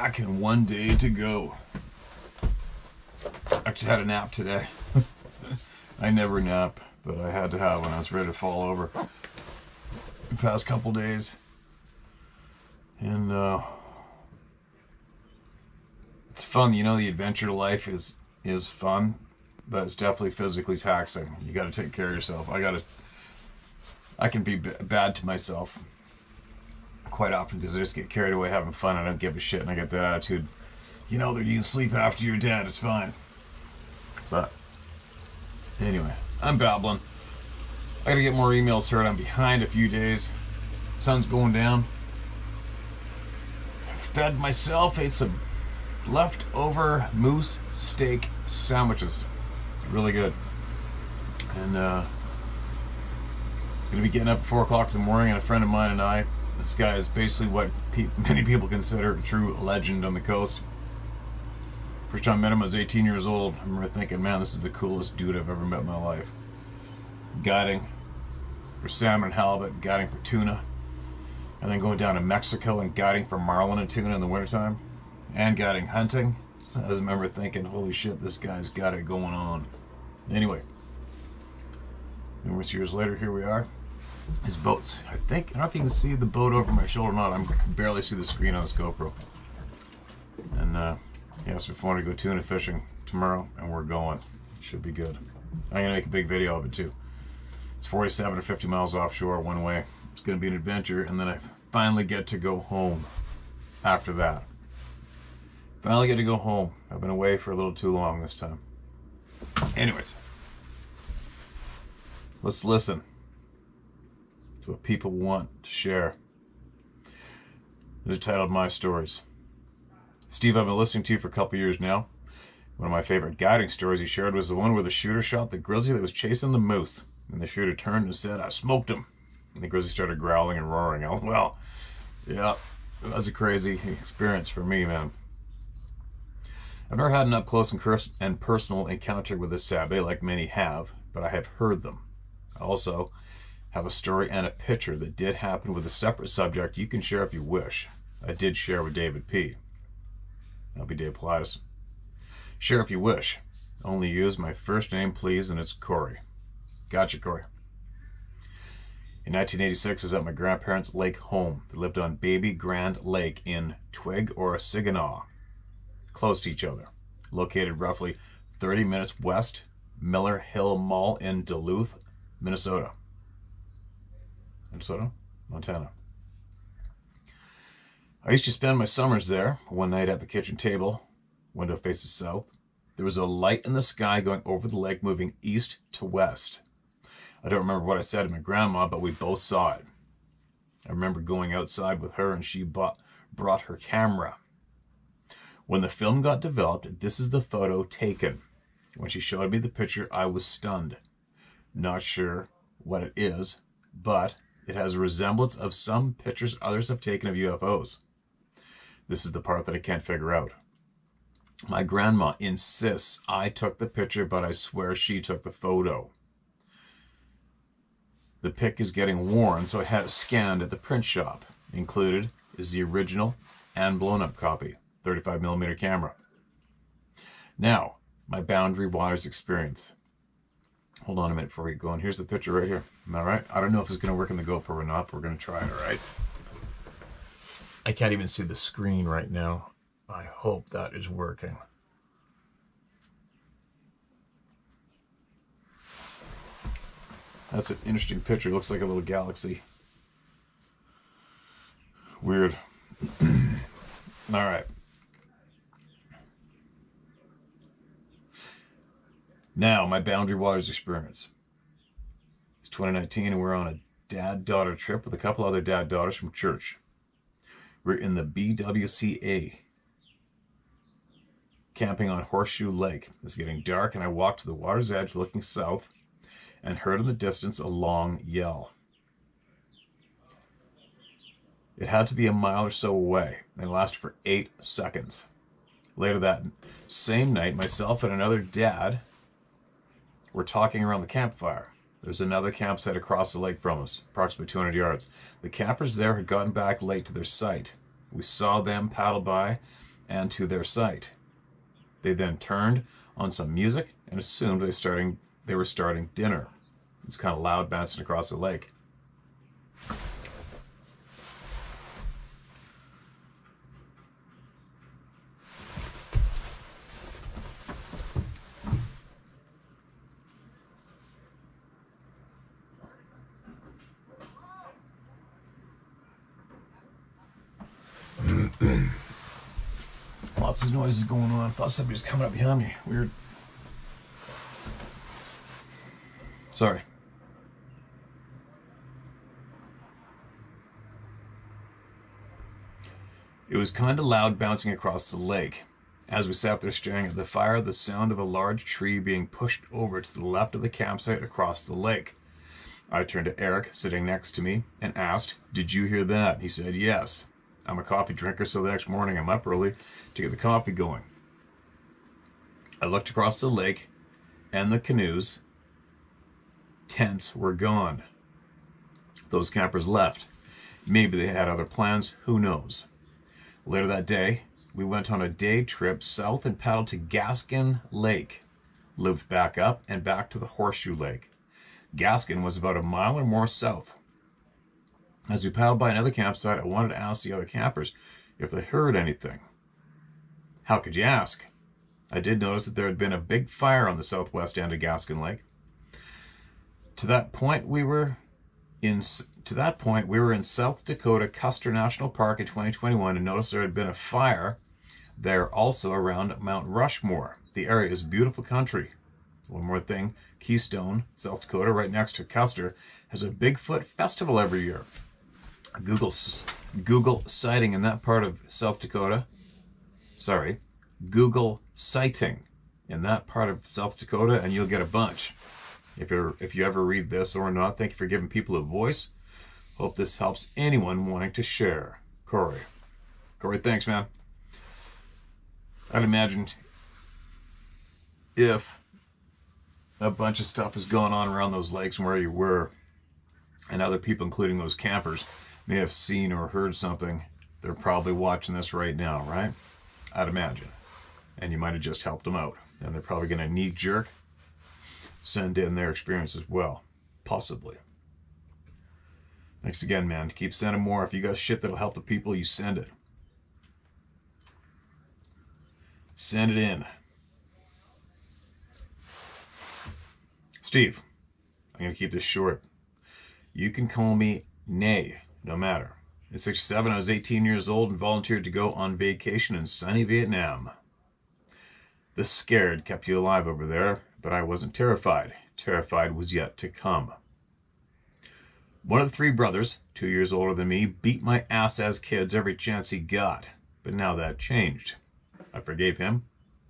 back and one day to go. Actually had a nap today. I never nap, but I had to have one. I was ready to fall over the past couple days. And it's fun, you know, the adventure life is fun, but it's definitely physically taxing. You got to take care of yourself. I can be bad to myself quite often because I just get carried away having fun. I don't give a shit, and I get the attitude, you know, that you can sleep after you're dead. It's fine. But anyway, I'm babbling. I gotta get more emails heard. I'm behind a few days. Sun's going down. Fed myself, ate some leftover moose steak sandwiches. Really good. And gonna be getting up at 4 o'clock in the morning, and a friend of mine and I, this guy is basically what many people consider a true legend on the coast. First time I met him, I was 18 years old. I remember thinking, man, this is the coolest dude I've ever met in my life. Guiding for salmon and halibut, guiding for tuna, and then going down to Mexico and guiding for marlin and tuna in the wintertime, and guiding hunting. So I remember thinking, holy shit, this guy's got it going on. Anyway, numerous years later, here we are. His boats, I don't know if you can see the boat over my shoulder or not. I can barely see the screen on this GoPro. And he asked me if I wanted to go tuna fishing tomorrow, and we're going. Should be good. I'm gonna make a big video of it too. It's 47 or 50 miles offshore one way. It's gonna be an adventure, and then I finally get to go home after that. Finally get to go home. I've been away for a little too long this time. Anyways, let's listen to what people want to share. It's titled My Stories. Steve, I've been listening to you for a couple years now. One of my favorite guiding stories you shared was the one where the shooter shot the grizzly that was chasing the moose. And the shooter turned and said, "I smoked him." And the grizzly started growling and roaring. Oh, well, yeah, that was a crazy experience for me, man. I've never had an up-close and personal encounter with a sabe like many have, but I have heard them. I also have a story and a picture that did happen with a separate subject you can share if you wish. I did share with David P. That'll be Dave Pilatus. Share if you wish. Only use my first name, please, and it's Corey. Gotcha, Corey. In 1986, I was at my grandparents' lake home. They lived on Baby Grand Lake in Twig or Saginaw, close to each other. Located roughly 30 minutes west, Miller Hill Mall in Duluth, Minnesota. Montana. I used to spend my summers there. One night at the kitchen table, window faces south. There was a light in the sky going over the lake, moving east to west. I don't remember what I said to my grandma, but we both saw it. I remember going outside with her, and she brought her camera. When the film got developed, this is the photo taken. When she showed me the picture, I was stunned. Not sure what it is, but it has a resemblance of some pictures others have taken of UFOs. This is the part that I can't figure out. My grandma insists I took the picture, but I swear she took the photo. The pic is getting worn, so I had it scanned at the print shop. Included is the original and blown-up copy, 35mm camera. Now, my Boundary Waters experience. Hold on a minute before we go on. Here's the picture right here. All right. I don't know if it's going to work in the GoPro or not, but we're going to try it, all right? I can't even see the screen right now. I hope that is working. That's an interesting picture. It looks like a little galaxy. Weird. All right. Now, my Boundary Waters experience. It's 2019, and we're on a dad-daughter trip with a couple other dad-daughters from church. We're in the BWCA, camping on Horseshoe Lake. It was getting dark, and I walked to the water's edge looking south and heard in the distance a long yell. It had to be a mile or so away, and it lasted for 8 seconds. Later that same night, myself and another dad were talking around the campfire. There's another campsite across the lake from us, approximately 200 yards. The campers there had gotten back late to their site. We saw them paddle by and to their sight. They then turned on some music and assumed they were starting dinner. It's kind of loud bouncing across the lake. Lots of noises going on. I thought somebody was coming up behind me. Weird. Sorry. It was kind of loud bouncing across the lake. As we sat there staring at the fire, the sound of a large tree being pushed over to the left of the campsite across the lake. I turned to Eric, sitting next to me, and asked, "Did you hear that?" He said, "Yes. I'm a coffee drinker, so the next morning I'm up early to get the coffee going." I looked across the lake, and the canoes, tents were gone. Those campers left. Maybe they had other plans, who knows. Later that day, we went on a day trip south and paddled to Gaskin Lake, looped back up and back to the Horseshoe Lake. Gaskin was about a mile or more south. As we paddled by another campsite, I wanted to ask the other campers if they heard anything. How could you ask? I did notice that there had been a big fire on the southwest end of Gaskin Lake. To that point, we were in South Dakota Custer National Park in 2021 and noticed there had been a fire there also around Mount Rushmore. The area is beautiful country. One more thing, Keystone, South Dakota, right next to Custer, has a Bigfoot festival every year. Google sighting in that part of South Dakota. Sorry, Google sighting in that part of South Dakota, and you'll get a bunch. If you ever read this or not, thank you for giving people a voice. Hope this helps anyone wanting to share. Corey, thanks, man. I'd imagine if a bunch of stuff is going on around those lakes and where you were, and other people, including those campers, may have seen or heard something, they're probably watching this right now, right? I'd imagine. And you might have just helped them out. And they're probably going to knee-jerk send in their experience as well. Possibly. Thanks again, man. Keep sending more. If you got shit that'll help the people, you send it. Send it in. Steve, I'm going to keep this short. You can call me Nay, no matter. At 67, I was 18 years old and volunteered to go on vacation in sunny Vietnam. The scared kept you alive over there, but I wasn't terrified. Terrified was yet to come. One of the three brothers, 2 years older than me, beat my ass as kids every chance he got, but now that changed. I forgave him,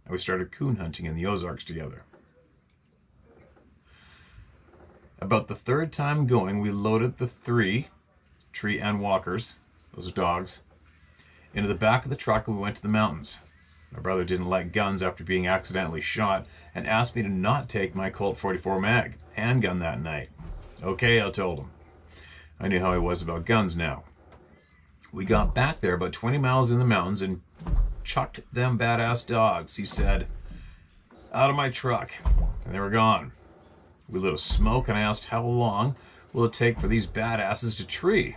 and we started coon hunting in the Ozarks together. About the third time going, we loaded the three tree and walkers, those are dogs, into the back of the truck and we went to the mountains. My brother didn't like guns after being accidentally shot and asked me to not take my Colt 44 mag handgun that night. Okay, I told him. I knew how he was about guns now. We got back there about 20 miles in the mountains and chucked them badass dogs, he said, out of my truck, and they were gone. We lit a smoke and I asked how long will it take for these badasses to tree.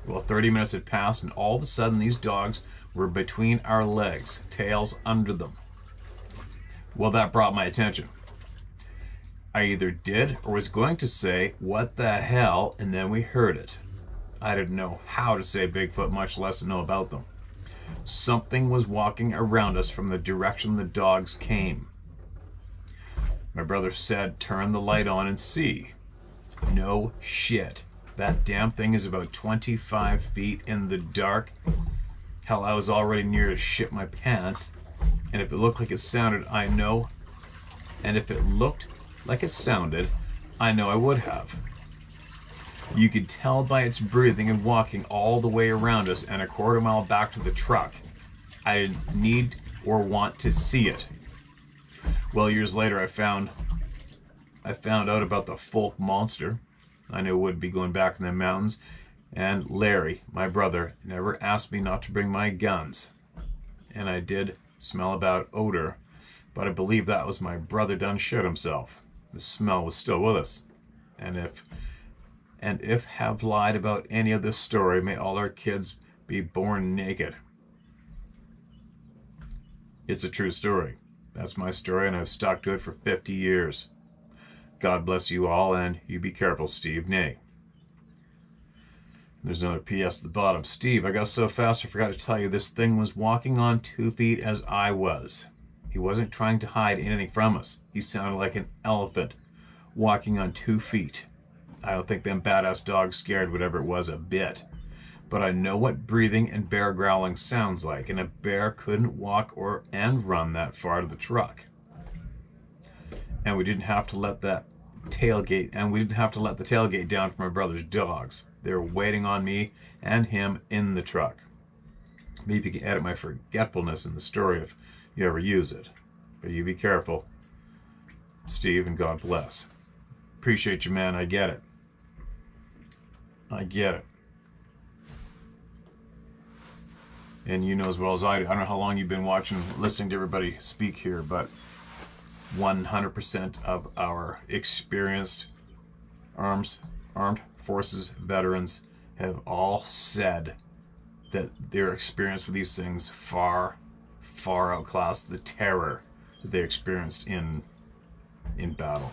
Well, 30 minutes had passed and all of a sudden these dogs were between our legs, tails under them. Well, that brought my attention. I either did or was going to say, "What the hell?" and then we heard it. I didn't know how to say Bigfoot, much less know about them. Something was walking around us from the direction the dogs came. My brother said, "Turn the light on and see." No shit. That damn thing is about 25 feet in the dark. Hell, I was already near to shit my pants. And if it looked like it sounded, I know. And if it looked like it sounded, I know I would have. You could tell by its breathing and walking all the way around us and a quarter mile back to the truck. I didn't need or want to see it. Well, years later, I found out about the folk monster. I knew it would be going back in the mountains. And Larry, my brother, never asked me not to bring my guns. and I did smell a bad odor, but I believe that was my brother done shit himself. The smell was still with us. And if have lied about any of this story, may all our kids be born naked. It's a true story. That's my story, and I've stuck to it for 50 years. God bless you all, and you be careful, Steve. Nay. There's another PS at the bottom. Steve, I got so fast I forgot to tell you this thing was walking on 2 feet as I was. He wasn't trying to hide anything from us. He sounded like an elephant walking on 2 feet. I don't think them badass dogs scared whatever it was a bit. But I know what breathing and bear growling sounds like, and a bear couldn't walk and run that far to the truck. And we didn't have to let the tailgate down for my brother's dogs. They were waiting on me and him in the truck. Maybe you can edit my forgetfulness in the story if you ever use it. But you be careful, Steve, and God bless. Appreciate you, man. I get it. I get it. And you know as well as I do. I don't know how long you've been listening to everybody speak here, but 100% of our experienced armed forces veterans have all said that their experience with these things far outclassed the terror that they experienced in battle.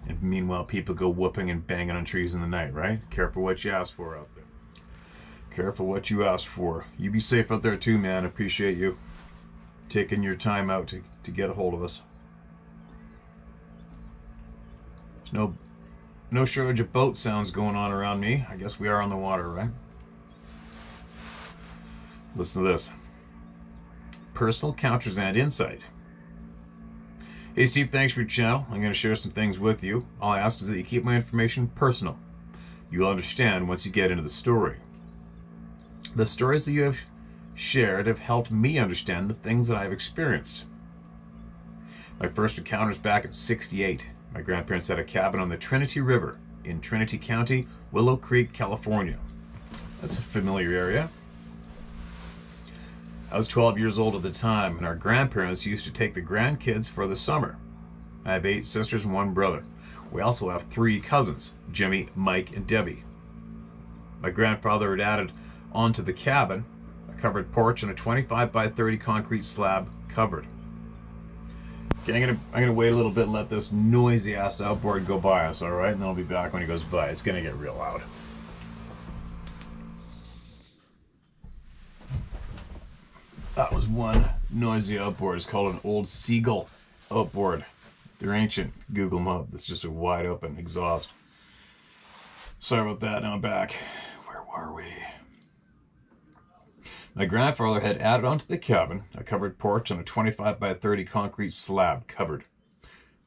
And meanwhile, people go whooping and banging on trees in the night, right? Careful what you ask for out there. Careful what you ask for. You be safe out there too, man. Appreciate you taking your time out to get a hold of us. There's no shortage of boat sounds going on around me. I guess we are on the water, right? Listen to this. Personal counters and insight. Hey Steve, thanks for your channel. I'm going to share some things with you. All I ask is that you keep my information personal. You'll understand once you get into the story. The stories that you have shared have helped me understand the things that I've experienced. My first encounters back in '68. My grandparents had a cabin on the Trinity River in Trinity County, Willow Creek, California. That's a familiar area. I was 12 years old at the time, and our grandparents used to take the grandkids for the summer. I have 8 sisters and 1 brother. We also have 3 cousins, Jimmy, Mike, and Debbie. My grandfather had added onto the cabin a covered porch and a 25 by 30 concrete slab covered. Okay, I'm gonna wait a little bit and let this noisy ass outboard go by us, all right? And then I'll be back when he goes by. It's gonna get real loud. That was one noisy outboard. It's called an old Seagull outboard. They're ancient. Google them up. It's just a wide open exhaust. Sorry about that. Now I'm back. Where were we? My grandfather had added onto the cabin a covered porch and a 25 by 30 concrete slab covered.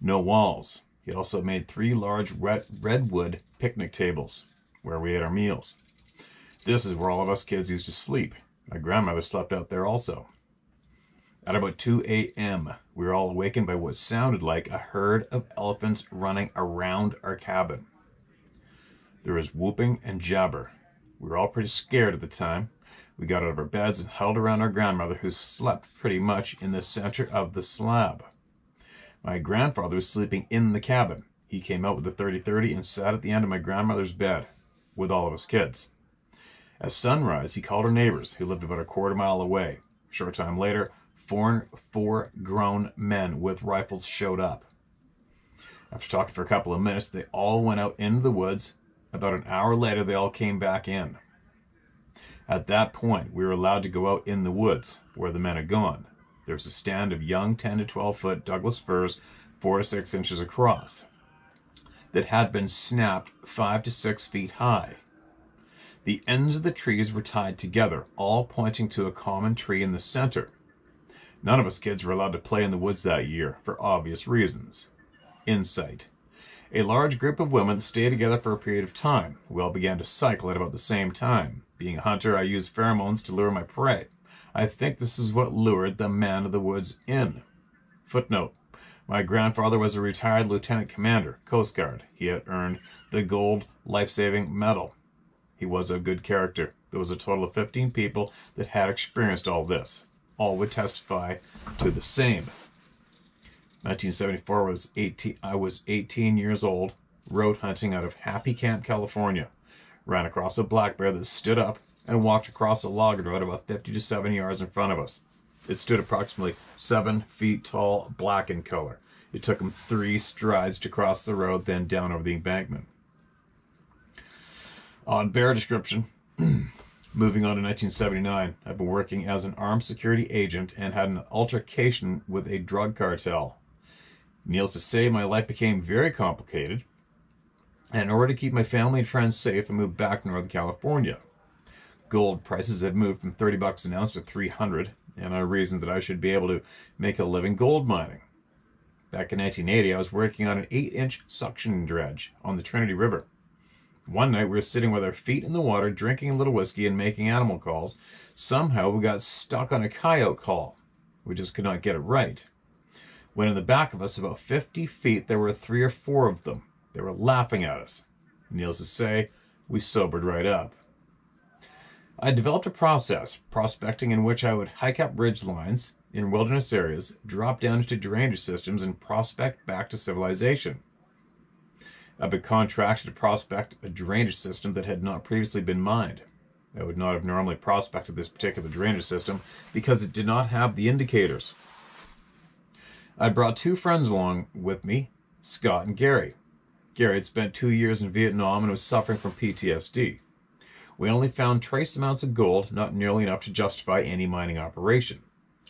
No walls. He had also made 3 large redwood picnic tables where we ate our meals. This is where all of us kids used to sleep. My grandmother slept out there also. At about 2 a.m., we were all awakened by what sounded like a herd of elephants running around our cabin. There was whooping and jabber. We were all pretty scared at the time. We got out of our beds and huddled around our grandmother, who slept pretty much in the center of the slab. My grandfather was sleeping in the cabin. He came out with a 30-30 and sat at the end of my grandmother's bed with all of us kids. At sunrise, he called our neighbors, who lived about a quarter mile away. A short time later, four grown men with rifles showed up. After talking for a couple of minutes, they all went out into the woods. About an hour later, they all came back in. At that point, we were allowed to go out in the woods where the men had gone. There was a stand of young 10 to 12 foot Douglas firs 4 to 6 inches across that had been snapped 5 to 6 feet high. The ends of the trees were tied together, all pointing to a common tree in the center. None of us kids were allowed to play in the woods that year, for obvious reasons. Insight. A large group of women stayed together for a period of time. We all began to cycle at about the same time. Being a hunter, I used pheromones to lure my prey. I think this is what lured the man of the woods in. Footnote. My grandfather was a retired lieutenant commander, Coast Guard. He had earned the Gold Life-Saving Medal. He was a good character. There was a total of 15 people that had experienced all this. All would testify to the same. 1974 I was 18 years old, road hunting out of Happy Camp, California. Ran across a black bear that stood up and walked across a logging road about 50 to 70 yards in front of us. It stood approximately 7 feet tall, black in color. It took him 3 strides to cross the road, then down over the embankment. On bear description, moving on to 1979, I've been working as an armed security agent and had an altercation with a drug cartel. Needless to say, my life became very complicated, and in order to keep my family and friends safe, I moved back to Northern California. Gold prices had moved from $30 an ounce to $300, and I reasoned that I should be able to make a living gold mining. Back in 1980, I was working on an 8-inch suction dredge on the Trinity River. One night, we were sitting with our feet in the water, drinking a little whiskey and making animal calls. Somehow, we got stuck on a coyote call. We just could not get it right. When in the back of us, about 50 feet, there were 3 or 4 of them. They were laughing at us. Needless to say, we sobered right up. I developed a process, prospecting, in which I would hike up ridge lines in wilderness areas, drop down into drainage systems, and prospect back to civilization. I've been contracted to prospect a drainage system that had not previously been mined. I would not have normally prospected this particular drainage system because it did not have the indicators. I brought 2 friends along with me, Scott and Gary. Gary had spent 2 years in Vietnam and was suffering from PTSD. We only found trace amounts of gold, not nearly enough to justify any mining operation.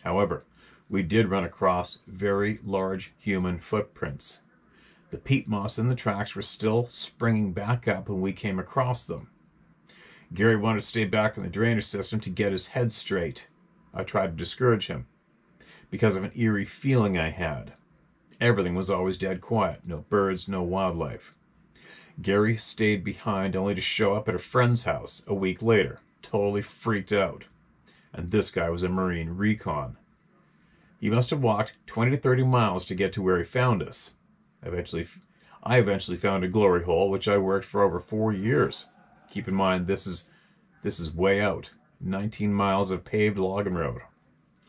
However, we did run across very large human footprints. The peat moss in the tracks were still springing back up when we came across them. Gary wanted to stay back in the drainage system to get his head straight. I tried to discourage him because of an eerie feeling I had. Everything was always dead quiet. No birds, no wildlife. Gary stayed behind only to show up at a friend's house a week later, totally freaked out. And this guy was a Marine recon. He must have walked 20 to 30 miles to get to where he found us. I eventually found a glory hole, which I worked for over 4 years. Keep in mind, this is way out. 19 miles of paved logging road,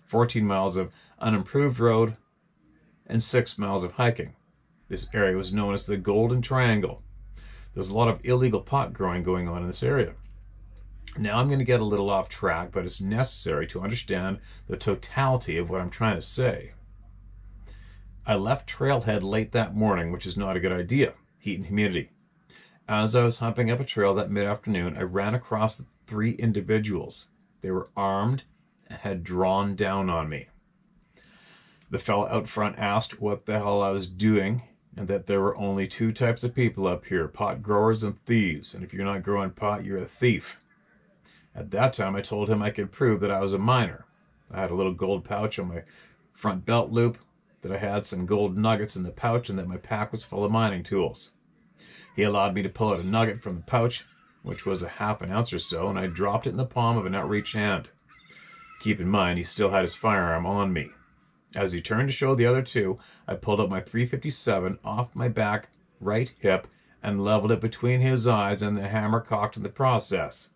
14 miles of unimproved road, and 6 miles of hiking. This area was known as the Golden Triangle. There's a lot of illegal pot growing going on in this area. Now I'm going to get a little off track, but it's necessary to understand the totality of what I'm trying to say. I left Trailhead late that morning, which is not a good idea. Heat and humidity. As I was humping up a trail that mid-afternoon, I ran across 3 individuals. They were armed and had drawn down on me. The fellow out front asked what the hell I was doing, and that there were only 2 types of people up here, pot growers and thieves, and if you're not growing pot, you're a thief. At that time, I told him I could prove that I was a miner. I had a little gold pouch on my front belt loop, that I had some gold nuggets in the pouch, and that my pack was full of mining tools. He allowed me to pull out a nugget from the pouch, which was a half an ounce or so, and I dropped it in the palm of an outreached hand. Keep in mind, he still had his firearm on me. As he turned to show the other 2, I pulled up my .357 off my back right hip and leveled it between his eyes, and the hammer cocked in the process.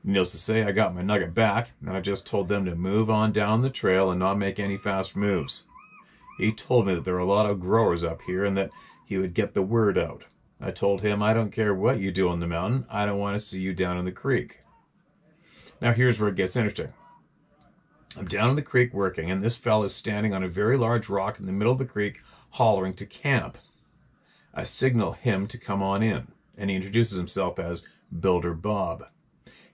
Needless to say, I got my nugget back, and I just told them to move on down the trail and not make any fast moves. He told me that there were a lot of growers up here and that he would get the word out. I told him, I don't care what you do on the mountain, I don't want to see you down in the creek. Now here's where it gets interesting. I'm down in the creek working, and this fella is standing on a very large rock in the middle of the creek, hollering to camp. I signal him to come on in, and he introduces himself as Builder Bob.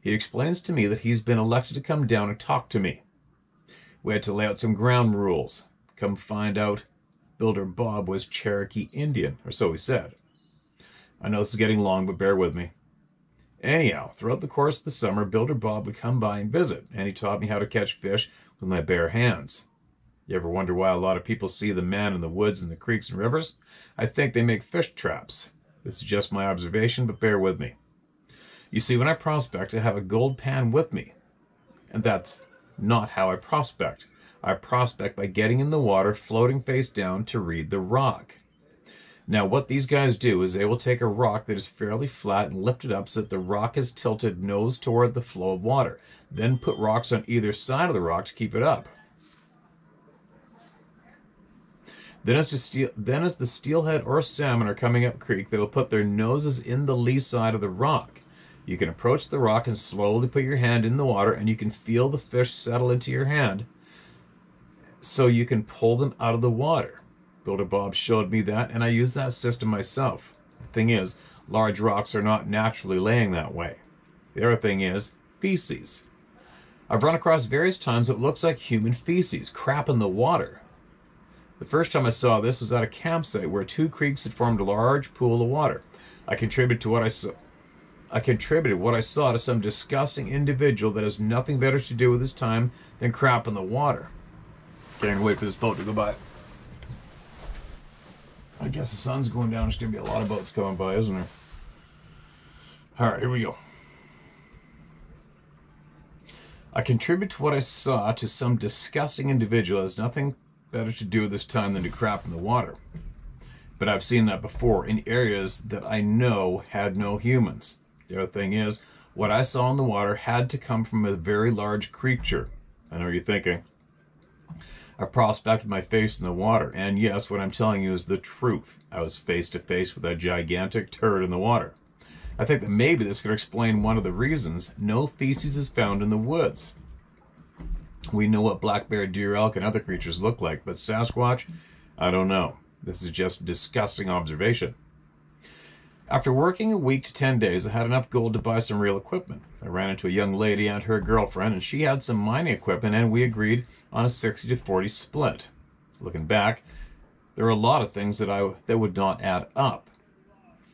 He explains to me that he's been elected to come down and talk to me. We had to lay out some ground rules. Come find out, Builder Bob was Cherokee Indian, or so he said. I know this is getting long, but bear with me. Anyhow, throughout the course of the summer, Builder Bob would come by and visit, and he taught me how to catch fish with my bare hands. You ever wonder why a lot of people see the man in the woods and the creeks and rivers? I think they make fish traps. This is just my observation, but bear with me. You see, when I prospect, I have a gold pan with me. And that's not how I prospect. I prospect by getting in the water, floating face down to read the rock. Now, what these guys do is they will take a rock that is fairly flat and lift it up so that the rock is tilted nose toward the flow of water. Then put rocks on either side of the rock to keep it up. Then as the steelhead or salmon are coming up creek, they will put their noses in the lee side of the rock. You can approach the rock and slowly put your hand in the water, and you can feel the fish settle into your hand so you can pull them out of the water. Builder Bob showed me that, and I use that system myself. The thing is, large rocks are not naturally laying that way. The other thing is feces. I've run across various times what looks like human feces, crap in the water. The first time I saw this was at a campsite where two creeks had formed a large pool of water. I contributed what I saw to some disgusting individual that has nothing better to do with his time than crap in the water. Can't wait for this boat to go by. I guess the sun's going down. There's going to be a lot of boats coming by, isn't there? All right, here we go. I contribute to what I saw to some disgusting individual that has nothing better to do this time than to crap in the water. But I've seen that before in areas that I know had no humans. The other thing is, what I saw in the water had to come from a very large creature. I know what you're thinking. I prospected my face in the water, and yes, what I'm telling you is the truth. I was face to face with a gigantic turd in the water. I think that maybe this could explain one of the reasons no feces is found in the woods. We know what black bear, deer, elk, and other creatures look like, but Sasquatch, I don't know. This is just a disgusting observation. After working a week to 10 days, I had enough gold to buy some real equipment. I ran into a young lady and her girlfriend, and she had some mining equipment, and we agreed on a 60-40 split. Looking back, there are a lot of things that would not add up.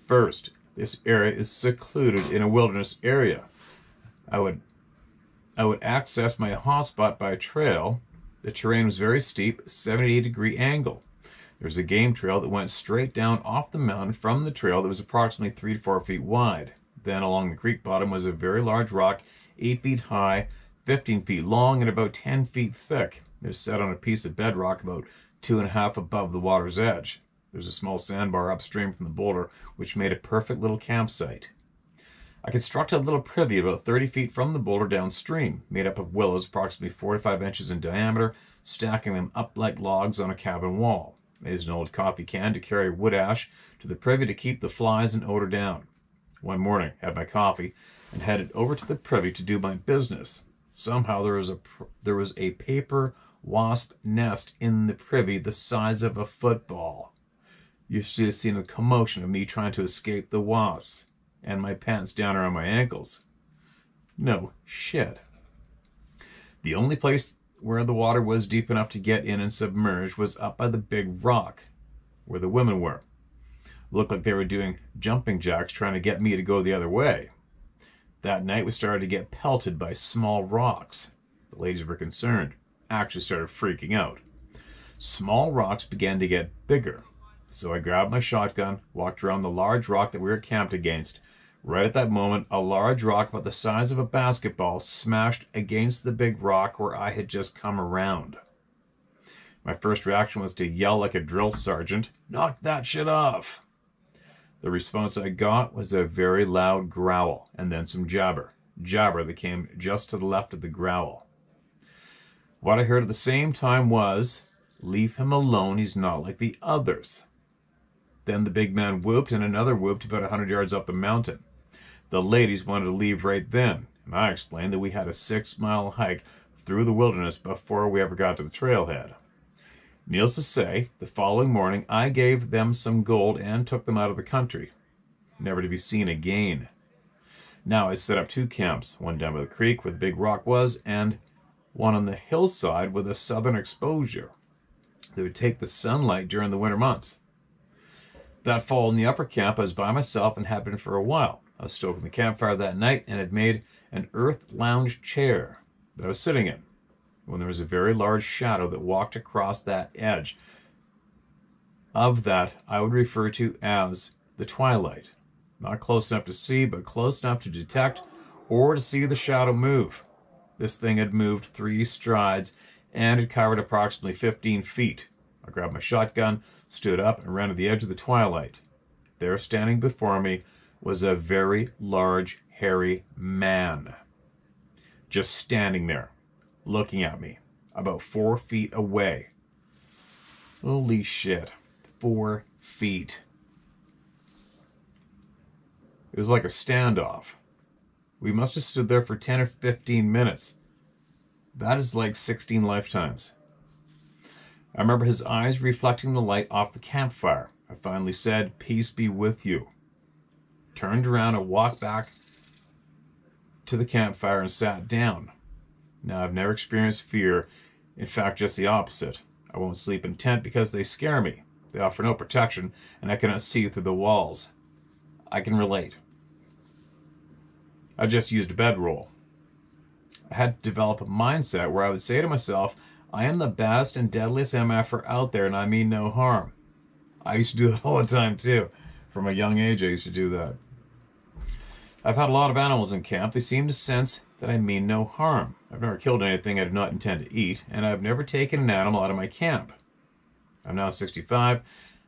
First, this area is secluded in a wilderness area. I would access my hotspot by trail. The terrain was very steep, 78-degree angle. There's a game trail that went straight down off the mountain from the trail that was approximately 3 to 4 feet wide. Then along the creek bottom was a very large rock, 8 feet high, 15 feet long, and about 10 feet thick. It was set on a piece of bedrock about 2.5 above the water's edge. There's a small sandbar upstream from the boulder, which made a perfect little campsite. I constructed a little privy about 30 feet from the boulder downstream, made up of willows approximately 4 to 5 inches in diameter, stacking them up like logs on a cabin wall. I used an old coffee can to carry wood ash to the privy to keep the flies and odor down. One morning, I had my coffee and headed over to the privy to do my business. Somehow there was a paper wasp nest in the privy the size of a football. You should have seen the commotion of me trying to escape the wasps, and my pants down around my ankles. No shit. The only place where the water was deep enough to get in and submerge was up by the big rock, where the women were. It looked like they were doing jumping jacks trying to get me to go the other way. That night we started to get pelted by small rocks. The ladies were concerned, actually started freaking out. Small rocks began to get bigger, so I grabbed my shotgun, walked around the large rock that we were camped against. Right at that moment, a large rock about the size of a basketball smashed against the big rock where I had just come around. My first reaction was to yell like a drill sergeant, "Knock that shit off!" The response I got was a very loud growl, and then some jabber that came just to the left of the growl. What I heard at the same time was, "Leave him alone, he's not like the others." Then the big man whooped, and another whooped about 100 yards up the mountain. The ladies wanted to leave right then, and I explained that we had a 6-mile hike through the wilderness before we ever got to the trailhead. Needless to say, the following morning I gave them some gold and took them out of the country, never to be seen again. Now I set up 2 camps, one down by the creek where the big rock was, and one on the hillside with a southern exposure that would take the sunlight during the winter months. That fall in the upper camp I was by myself and had been for a while. I was stoking the campfire that night and had made an earth lounge chair that I was sitting in when there was a very large shadow that walked across that edge. Of that I would refer to as the twilight. Not close enough to see, but close enough to detect or to see the shadow move. This thing had moved 3 strides and had covered approximately 15 feet. I grabbed my shotgun, stood up, and ran to the edge of the twilight. There, standing before me, was a very large, hairy man. Just standing there, looking at me, about 4 feet away. Holy shit. 4 feet. It was like a standoff. We must have stood there for 10 or 15 minutes. That is like 16 lifetimes. I remember his eyes reflecting the light off the campfire. I finally said, "Peace be with you." Turned around and walked back to the campfire and sat down. Now, I've never experienced fear. In fact, just the opposite. I won't sleep in tent because they scare me. They offer no protection, and I cannot see through the walls. I can relate. I just used a bedroll. I had to develop a mindset where I would say to myself, I am the best and deadliest MFer out there, and I mean no harm. I used to do that all the time, too. From a young age, I used to do that. I've had a lot of animals in camp. They seem to sense that I mean no harm. I've never killed anything I did not intend to eat, and I've never taken an animal out of my camp. I'm now 65.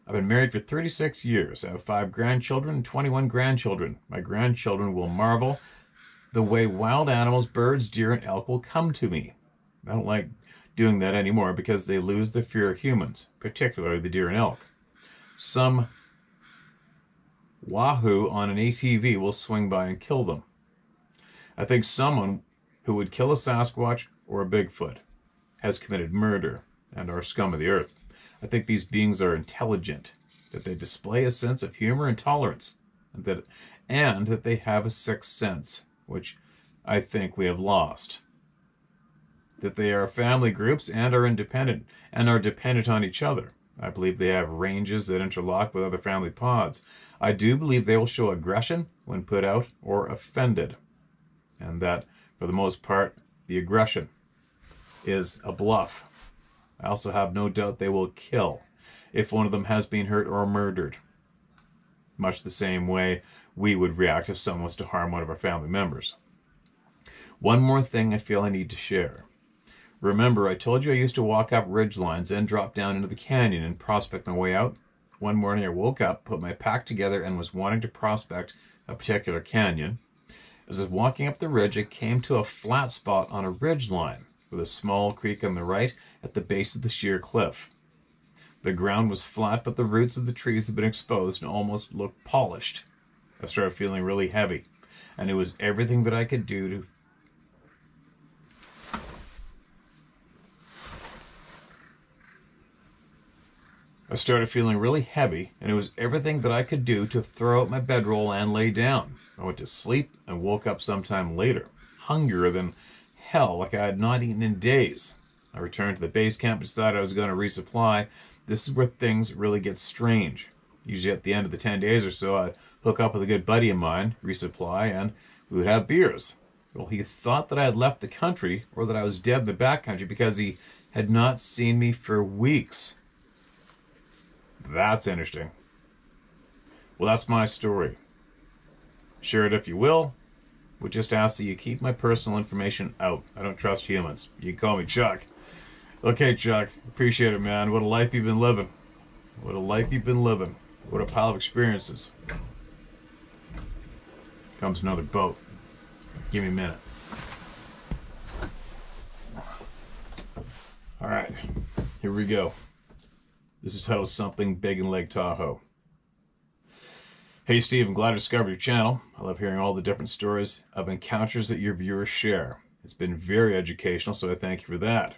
I've been married for 36 years. I have 5 grandchildren and 21 grandchildren. My grandchildren will marvel the way wild animals, birds, deer, and elk will come to me. I don't like doing that anymore because they lose the fear of humans, particularly the deer and elk. Some wahoo on an ATV will swing by and kill them. I think someone who would kill a Sasquatch or a Bigfoot has committed murder and are scum of the earth. I think these beings are intelligent, that they display a sense of humor and tolerance, and that they have a sixth sense, which I think we have lost. That they are family groups and are independent and are dependent on each other. I believe they have ranges that interlock with other family pods. I do believe they will show aggression when put out or offended, and that, for the most part, the aggression is a bluff. I also have no doubt they will kill if one of them has been hurt or murdered, much the same way we would react if someone was to harm one of our family members. One more thing I feel I need to share. Remember, I told you I used to walk up ridge lines and drop down into the canyon and prospect my way out? One morning I woke up, put my pack together, and was wanting to prospect a particular canyon. As I was walking up the ridge, I came to a flat spot on a ridge line with a small creek on the right at the base of the sheer cliff. The ground was flat, but the roots of the trees had been exposed and almost looked polished. I started feeling really heavy, and it was everything that I could do to throw out my bedroll and lay down. I went to sleep and woke up sometime later, hungrier than hell, like I had not eaten in days. I returned to the base camp and decided I was going to resupply. This is where things really get strange. Usually at the end of the 10 days or so, I'd hook up with a good buddy of mine, resupply, and we would have beers. Well, he thought that I had left the country or that I was dead in the backcountry because he had not seen me for weeks. That's interesting. Well, that's my story. Share it if you will. Would just ask that you keep my personal information out. I don't trust humans. You can call me Chuck. Okay, Chuck. Appreciate it, man. What a life you've been living. What a life you've been living. What a pile of experiences. Comes another boat. Give me a minute. All right. Here we go. This is titled Something Big in Lake Tahoe. Hey Steve, I'm glad I discovered your channel. I love hearing all the different stories of encounters that your viewers share. It's been very educational, so I thank you for that.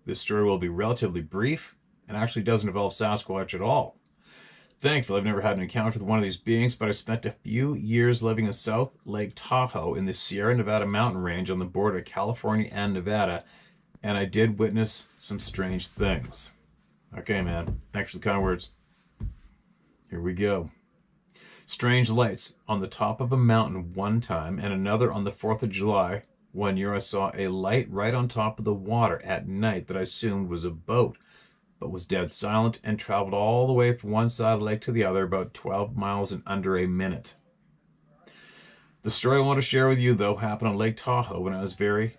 This story will be relatively brief and actually doesn't involve Sasquatch at all. Thankfully, I've never had an encounter with one of these beings, but I spent a few years living in South Lake Tahoe in the Sierra Nevada mountain range on the border of California and Nevada, and I did witness some strange things. Okay, man. Thanks for the kind words. Here we go. Strange lights on the top of a mountain one time, and another on the 4th of July. One year I saw a light right on top of the water at night that I assumed was a boat, but was dead silent and traveled all the way from one side of the lake to the other, about 12 miles in under a minute. The story I want to share with you, though, happened on Lake Tahoe when I was very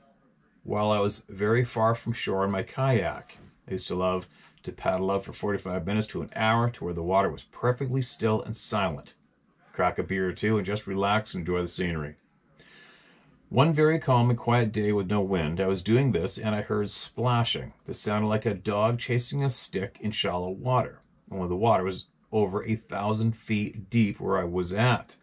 far from shore in my kayak. I used to love to paddle out for 45 minutes to an hour to where the water was perfectly still and silent. Crack a beer or two and just relax and enjoy the scenery. One very calm and quiet day with no wind, I was doing this and I heard splashing. This sounded like a dog chasing a stick in shallow water, only the water was over 1,000 feet deep where I was at.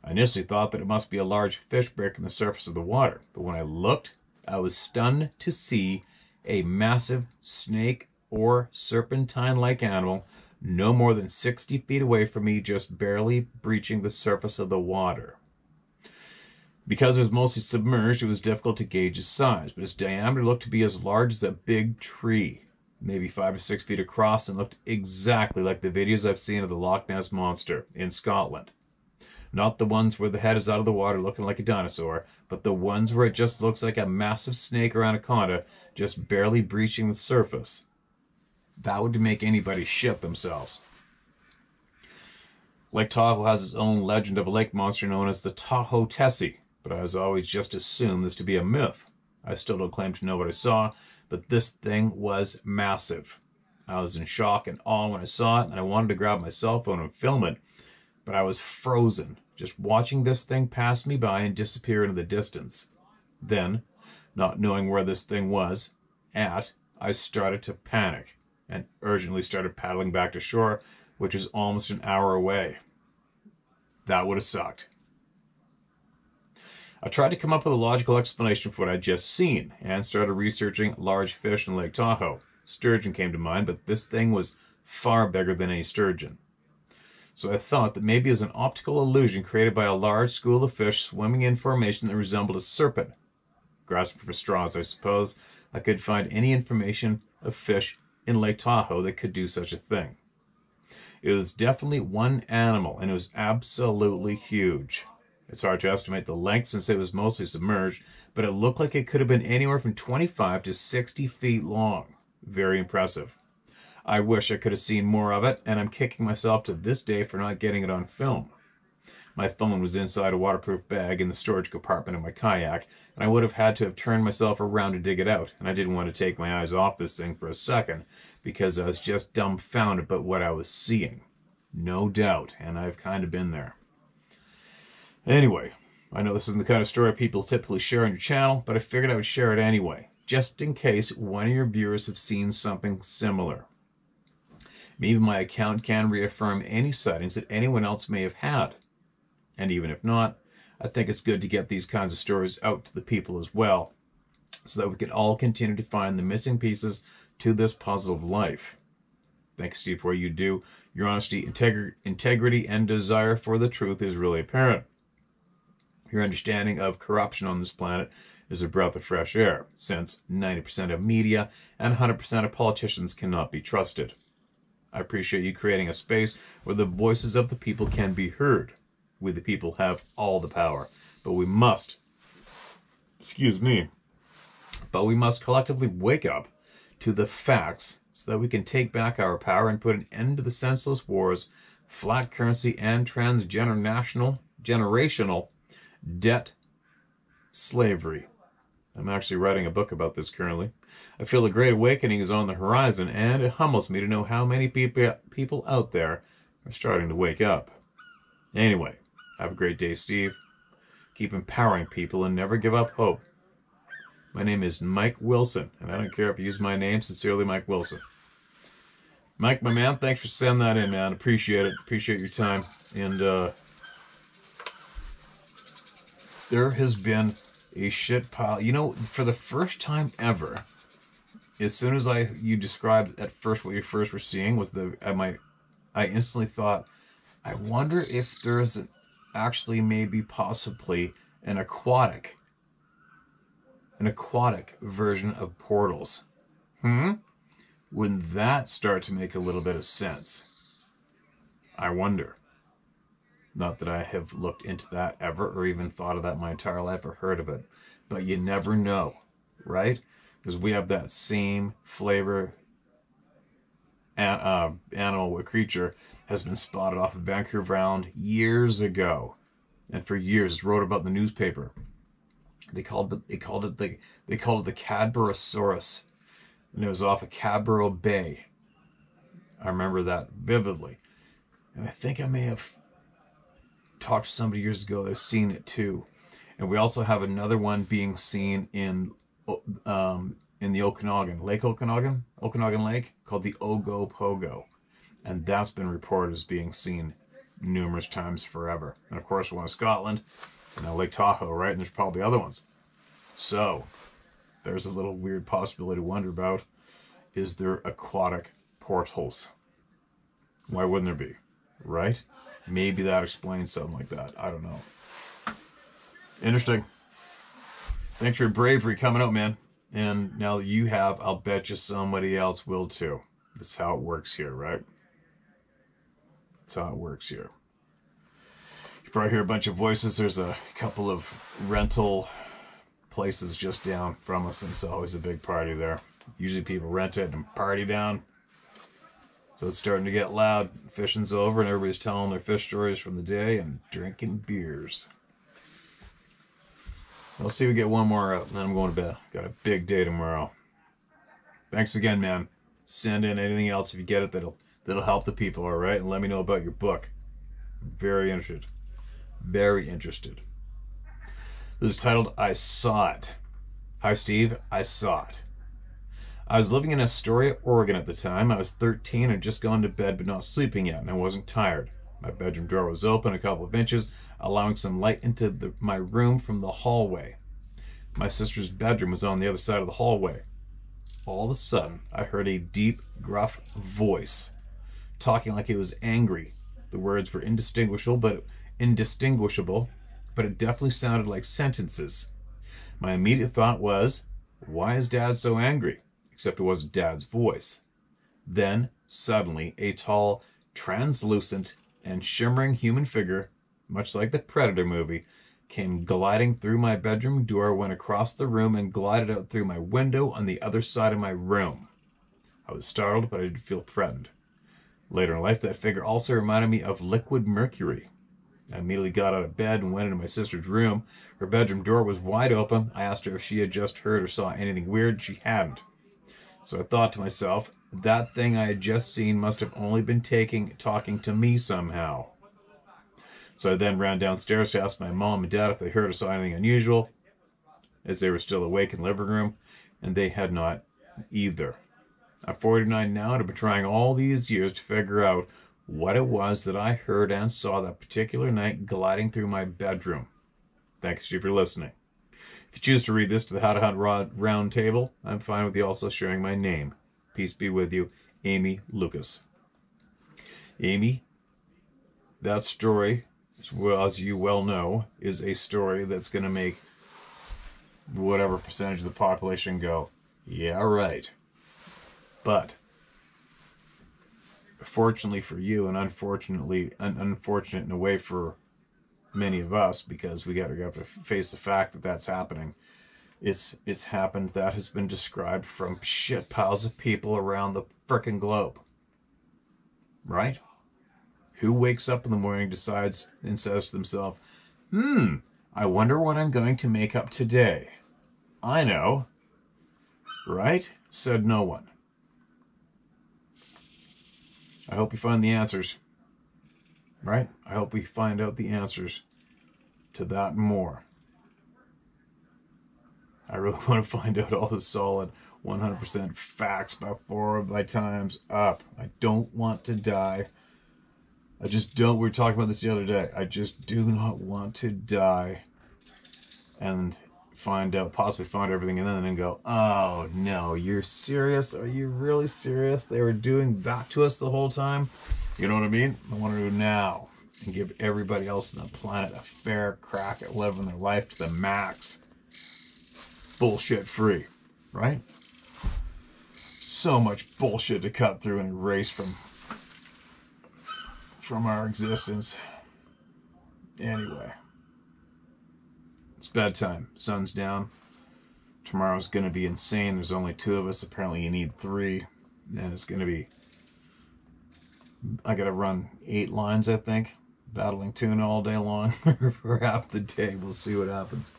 I initially thought that it must be a large fish breaking the surface of the water, but when I looked, I was stunned to see a massive snake or serpentine-like animal no more than 60 feet away from me, just barely breaching the surface of the water. Because it was mostly submerged, it was difficult to gauge its size, but its diameter looked to be as large as a big tree, maybe 5 or 6 feet across, and looked exactly like the videos I've seen of the Loch Ness Monster in Scotland. Not the ones where the head is out of the water looking like a dinosaur, but the ones where it just looks like a massive snake or anaconda just barely breaching the surface. That would make anybody shit themselves. Lake Tahoe has its own legend of a lake monster known as the Tahoe Tessie, but I was always just assumed this to be a myth. I still don't claim to know what I saw, but this thing was massive. I was in shock and awe when I saw it, and I wanted to grab my cell phone and film it, but I was frozen, just watching this thing pass me by and disappear into the distance. Then, not knowing where this thing was at, I started to panic and urgently started paddling back to shore, which was almost an hour away. That would have sucked. I tried to come up with a logical explanation for what I'd just seen and started researching large fish in Lake Tahoe. Sturgeon came to mind, but this thing was far bigger than any sturgeon. So I thought that maybe it was an optical illusion created by a large school of fish swimming in formation that resembled a serpent. Grasping for straws, I suppose, I could find any information of fish in Lake Tahoe that could do such a thing. It was definitely one animal, and it was absolutely huge. It's hard to estimate the length since it was mostly submerged, but it looked like it could have been anywhere from 25 to 60 feet long. Very impressive. I wish I could have seen more of it, and I'm kicking myself to this day for not getting it on film. My phone was inside a waterproof bag in the storage compartment of my kayak, and I would have had to have turned myself around to dig it out, and I didn't want to take my eyes off this thing for a second, because I was just dumbfounded by what I was seeing. No doubt, and I've kind of been there. Anyway, I know this isn't the kind of story people typically share on your channel, but I figured I would share it anyway, just in case one of your viewers have seen something similar. Maybe my account can reaffirm any sightings that anyone else may have had. And even if not, I think it's good to get these kinds of stories out to the people as well, so that we can all continue to find the missing pieces to this puzzle of life. Thanks, Steve, for what you do. Your honesty, integrity, and desire for the truth is really apparent. Your understanding of corruption on this planet is a breath of fresh air, since 90% of media and 100% of politicians cannot be trusted. I appreciate you creating a space where the voices of the people can be heard. We the people have all the power, but we must collectively wake up to the facts so that we can take back our power and put an end to the senseless wars, flat currency, and generational debt slavery. I'm actually writing a book about this currently. I feel a great awakening is on the horizon, and it humbles me to know how many people out there are starting to wake up. Anyway, have a great day, Steve. Keep empowering people and never give up hope. My name is Mike Wilson, and I don't care if you use my name. Sincerely, Mike Wilson. Mike, my man, thanks for sending that in, man. Appreciate it. Appreciate your time. And there has been a shit pile. You know, for the first time ever, as soon as you described at first what you first were seeing was I instantly thought, I wonder if there is actually maybe possibly an aquatic version of portals. Wouldn't that start to make a little bit of sense? I wonder. Not that I have looked into that ever, or even thought of that my entire life, or heard of it. But you never know, right? Because we have that same flavor animal or creature has been spotted off of Vancouver Island years ago, and for years wrote about in the newspaper. They called it the Cadborosaurus. And it was off of Cabral Bay. I remember that vividly. And I think I may have talked to somebody years ago that's seen it too. And we also have another one being seen in the Okanagan, Lake Okanagan Lake, called the Ogopogo. And that's been reported as being seen numerous times forever. And of course, one in Scotland, and now Lake Tahoe, right? And there's probably other ones. So, there's a little weird possibility to wonder about. Is there aquatic portals? Why wouldn't there be? Right? Maybe that explains something like that. I don't know. Interesting. Thanks for your bravery coming out, man. And now that you have, I'll bet you somebody else will too. That's how it works here, right? That's how it works here. You probably hear a bunch of voices. There's a couple of rental places just down from us, and it's always a big party there. Usually people rent it and party down. So it's starting to get loud. Fishing's over and everybody's telling their fish stories from the day and drinking beers. Let's see if we get one more out, and then I'm going to bed. Got a big day tomorrow. Thanks again, man. Send in anything else if you get it that'll help the people, all right? And let me know about your book. I'm very interested. Very interested. This is titled, I Saw It. Hi, Steve. I saw it. I was living in Astoria, Oregon at the time. I was 13 and had just gone to bed but not sleeping yet, and I wasn't tired. My bedroom door was open a couple of inches, allowing some light into my room from the hallway. My sister's bedroom was on the other side of the hallway. All of a sudden, I heard a deep, gruff voice, talking like it was angry. The words were indistinguishable, but it definitely sounded like sentences. My immediate thought was, why is Dad so angry? Except it wasn't Dad's voice. Then, suddenly, a tall, translucent, and shimmering human figure, much like the Predator movie, came gliding through my bedroom door, went across the room, and glided out through my window on the other side of my room. I was startled, but I didn't feel threatened. Later in life, that figure also reminded me of liquid mercury. I immediately got out of bed and went into my sister's room. Her bedroom door was wide open. I asked her if she had just heard or saw anything weird. She hadn't. So I thought to myself, that thing I had just seen must have only been talking to me somehow. So I then ran downstairs to ask my mom and dad if they heard or saw anything unusual, as they were still awake in the living room, and they had not either. I'm 49 now and have been trying all these years to figure out what it was that I heard and saw that particular night gliding through my bedroom. Thanks you for listening. If you choose to read this to the How to Hunt Round Table, I'm fine with you also sharing my name. Peace be with you, Amy Lucas. Amy, that story, as you well know, is a story that's going to make whatever percentage of the population go, yeah, right. But fortunately for you, and unfortunate in a way for many of us, because we have to face the fact that that's happening. It's happened. That has been described from shit piles of people around the frickin' globe. Right? Who wakes up in the morning, decides, and says to themselves, I wonder what I'm going to make up today. I know. Right? Said no one. I hope you find the answers. Right? I hope we find out the answers to that and more. I really want to find out all the solid 100% facts before my time's up. I don't want to die. I just don't. We were talking about this the other day. I just do not want to die and possibly find everything and then go, oh no, you're serious? Are you really serious? They were doing that to us the whole time? You know what I mean? I want to do it now and give everybody else on the planet a fair crack at living their life to the max. Bullshit free, right? So much bullshit to cut through and erase from our existence. Anyway, it's bedtime. Sun's down. Tomorrow's going to be insane. There's only 2 of us. Apparently you need 3. And it's going to be... I got to run 8 lines, I think. Battling tuna all day long for half the day. We'll see what happens.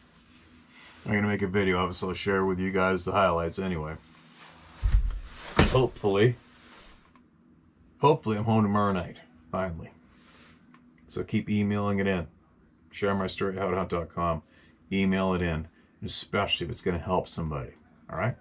I'm going to make a video of it, so I'll share with you guys the highlights anyway. And hopefully I'm home tomorrow night, finally. So keep emailing it in. ShareMyStory@howtohunt.com. Email it in, especially if it's going to help somebody. All right?